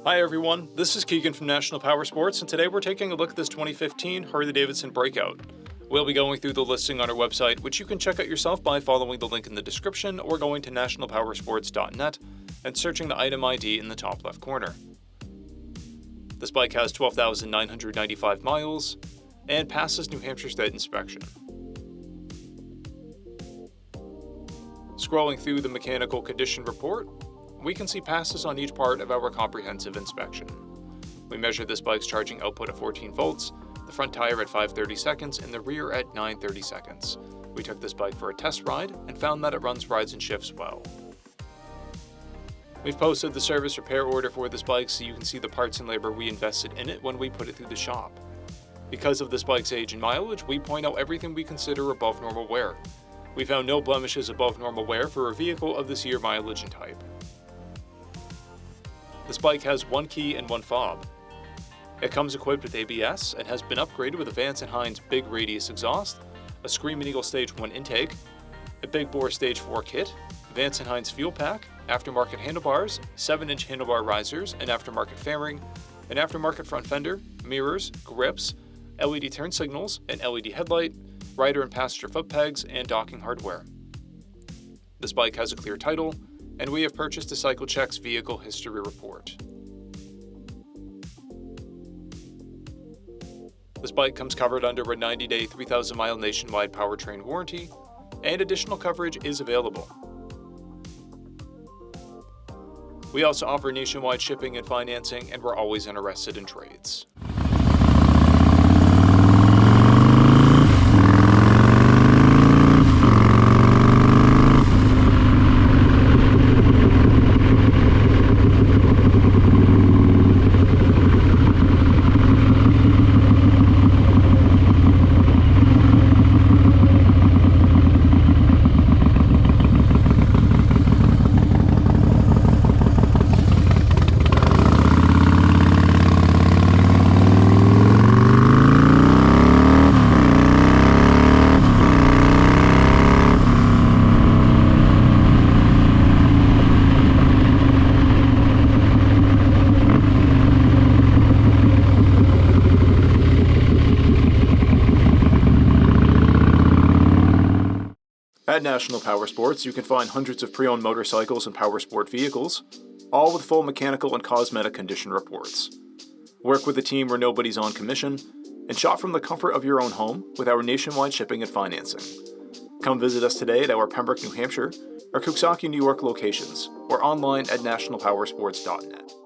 Hi everyone, this is Keegan from National Powersports, and today we're taking a look at this 2015 Harley-Davidson Breakout. We'll be going through the listing on our website, which you can check out yourself by following the link in the description or going to nationalpowersports.net and searching the item ID in the top left corner. This bike has 12,995 miles and passes New Hampshire State inspection. Scrolling through the mechanical condition report, we can see passes on each part of our comprehensive inspection. We measured this bike's charging output at 14 volts, the front tire at 530 seconds, and the rear at 930 seconds. We took this bike for a test ride and found that it runs rides and shifts well. We've posted the service repair order for this bike so you can see the parts and labor we invested in it when we put it through the shop. Because of this bike's age and mileage, we point out everything we consider above normal wear. We found no blemishes above normal wear for a vehicle of this year mileage and type. This bike has one key and one fob. It comes equipped with ABS and has been upgraded with a Vance & Hines Big Radius exhaust, a Screaming Eagle Stage 1 intake, a Big Bore Stage 4 kit, Vance & Hines fuel pack, aftermarket handlebars, 7-inch handlebar risers, an aftermarket fairing, an aftermarket front fender, mirrors, grips, LED turn signals, an LED headlight, rider and passenger foot pegs, and docking hardware. This bike has a clear title, and we have purchased a CycleCheck's vehicle history report. This bike comes covered under a 90-day, 3,000-mile nationwide powertrain warranty, and additional coverage is available. We also offer nationwide shipping and financing, and we're always interested in trades. At National Powersports, you can find hundreds of pre-owned motorcycles and powersport vehicles, all with full mechanical and cosmetic condition reports. Work with a team where nobody's on commission, and shop from the comfort of your own home with our nationwide shipping and financing. Come visit us today at our Pembroke, New Hampshire, or Coxsackie, New York locations, or online at nationalpowersports.net.